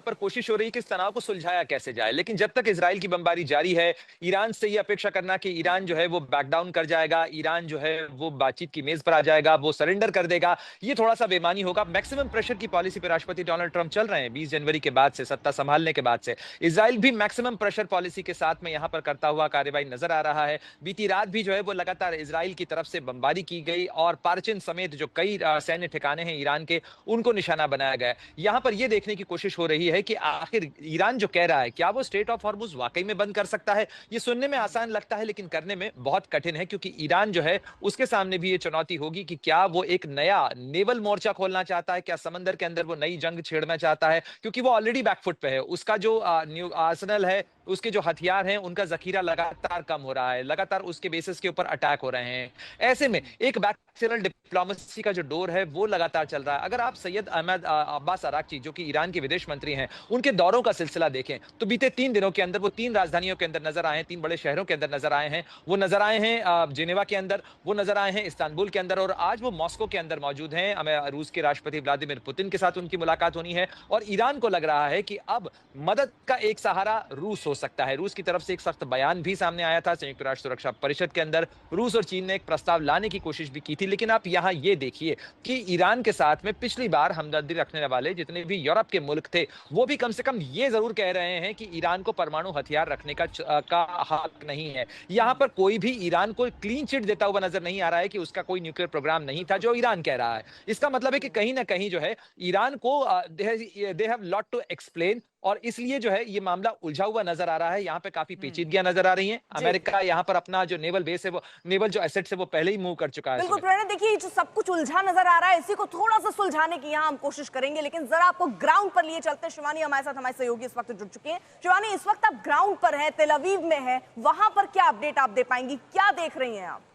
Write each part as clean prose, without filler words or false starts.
पर कोशिश हो रही है कि इस तनाव को सुलझाया कैसे जाए। लेकिन जब तक इजराइल की बमबारी जारी है, ईरान से ये अपेक्षा करना कि ईरान जो है वो बैक डाउन कर जाएगा, ईरान जो है वो बातचीत की मेज पर आ जाएगा, वो सरेंडर कर देगा, ये थोड़ा सा बेमानी होगा। मैक्सिमम प्रेशर की पॉलिसी पे राष्ट्रपति डोनाल्ड ट्रंप चल रहे हैं 20 जनवरी के बाद से, सत्ता संभालने के बाद से। इजराइल भी मैक्सिमम प्रेशर पॉलिसी के साथ में यहां पर करता हुआ कार्रवाई नजर आ रहा है। बीती रात भी जो है वो लगातार इजराइल की तरफ से बमबारी की गई और पार्चिन समेत जो कई सैन्य ठिकाने हैं ईरान के, उनको निशाना बनाया गया। यहां पर यह देखने की कोशिश हो रही है कि आखिर ईरान जो कह रहा है, क्या वो स्ट्रेट ऑफ हॉर्मुज वाकई में बंद कर सकता है। ये सुनने में आसान लगता है लेकिन करने में बहुत कठिन है, क्योंकि ईरान जो है उसके सामने भी ये चुनौती होगी कि क्या वो एक नया नेवल मोर्चा खोलना चाहता है, क्या समंदर के अंदर वो नई जंग छेड़ना चाहता है, क्योंकि वो ऑलरेडी बैकफुट पे है। उसका जो न्यू आर्सेनल है, उसके जो हथियार हैं, उनका जखीरा लगातार कम हो रहा है, लगातार उसके बेसिस के ऊपर अटैक हो रहे हैं। ऐसे में एक बैक चैनल डिप्लोमेसी का जो डोर है वो लगातार चल रहा है। अगर आप सैयद अहमद अब्बास अराक्ची, जो कि ईरान के विदेश मंत्री हैं, उनके दौरों का सिलसिला देखें तो बीते 3 दिनों के अंदर वो 3 राजधानियों के अंदर नजर आए हैं, 3 बड़े शहरों के अंदर नजर आए हैं। वो नजर आए हैं जिनेवा के अंदर, वो नजर आए हैं इस्तांबुल के अंदर, और आज वो मॉस्को के अंदर मौजूद हैं। हमें रूस के राष्ट्रपति व्लादिमीर पुतिन के साथ उनकी मुलाकात होनी है और ईरान को लग रहा है कि अब मदद का एक सहारा रूस हो सकता है। रूस की तरफ से एक सख्त बयान भी सामने आया था संयुक्त राष्ट्र सुरक्षा परिषद के अंदर। रूस और चीन ने एक प्रस्ताव लाने की कोशिश भी की थी, लेकिन आप यहां ये देखिए कि ईरान के साथ में पिछली बार हमदर्दी रखने वाले जितने भी यूरोप के मुल्क थे, वो भी कम से कम ये जरूर कह रहे हैं कि ईरान को परमाणु हथियार रखने का हक नहीं है। यहां पर कोई भी ईरान को क्लीन चिट देता हुआ नजर नहीं आ रहा है कि उसका कोई न्यूक्लियर प्रोग्राम नहीं था, जो ईरान कह रहा है। इसका मतलब है कि कहीं ना कहीं जो है ईरान को they have lot to explain, और इसलिए जो है ये मामला उलझा हुआ नजर आ रहा है। यहाँ पे काफी पेचीदगियां नजर आ रही हैं। जी। अमेरिका यहाँ पर अपना जो नेवल बेस है, वो नेवल जो एसेट्स है, वो पहले ही मूव कर चुका है। बिल्कुल सुमित, प्रेरणा, देखिए जो सब कुछ उलझा नजर आ रहा है, इसी को थोड़ा सा सुलझाने की यहाँ हम कोशिश करेंगे, लेकिन जरा आपको ग्राउंड पर लिए चलते हैं। शिवानी हमारे साथ, हमारे सहयोगी इस वक्त जुड़ चुके हैं। शिवानी, इस वक्त आप ग्राउंड पर हैं, तेल अवीव में है, वहां पर क्या अपडेट आप दे पाएंगी, क्या देख रही हैं आप?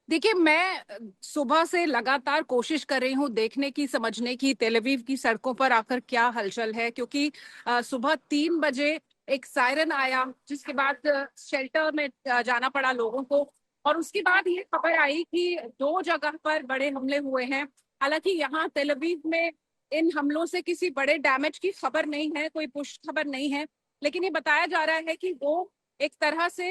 देखिए, मैं सुबह से लगातार कोशिश कर रही हूँ देखने की, समझने की तेल अवीव की सड़कों पर आकर क्या हलचल है, क्योंकि सुबह 3 बजे एक सायरन आया, जिसके बाद शेल्टर में जाना पड़ा लोगों को। और उसके बाद ये खबर आई कि 2 जगह पर बड़े हमले हुए हैं। हालांकि यहाँ तेल अवीव में इन हमलों से किसी बड़े डैमेज की खबर नहीं है, कोई पुष्ट खबर नहीं है, लेकिन ये बताया जा रहा है कि वो एक तरह से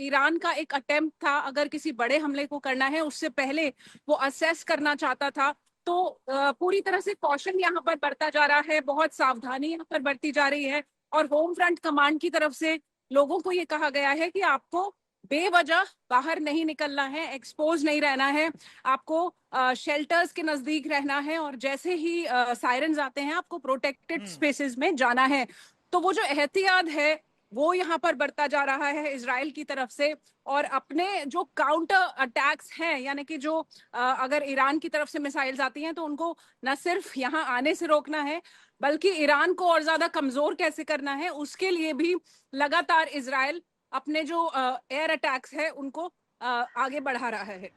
ईरान का एक अटेम्प्ट था। अगर किसी बड़े हमले को करना है, उससे पहले वो असेस करना चाहता था। तो पूरी तरह से कॉशन यहाँ पर बरता जा रहा है, बहुत सावधानी यहाँ पर बरती जा रही है। और होम फ्रंट कमांड की तरफ से लोगों को ये कहा गया है कि आपको बेवजह बाहर नहीं निकलना है, एक्सपोज नहीं रहना है, आपको शेल्टर्स के नजदीक रहना है, और जैसे ही सायरन्स आते हैं आपको प्रोटेक्टेड स्पेसेस में जाना है। तो वो जो एहतियात है वो यहाँ पर बढ़ता जा रहा है इजराइल की तरफ से। और अपने जो काउंटर अटैक्स हैं, यानी कि जो अगर ईरान की तरफ से मिसाइल्स आती हैं तो उनको न सिर्फ यहाँ आने से रोकना है, बल्कि ईरान को और ज्यादा कमजोर कैसे करना है, उसके लिए भी लगातार इजराइल अपने जो एयर अटैक्स है उनको आगे बढ़ा रहा है।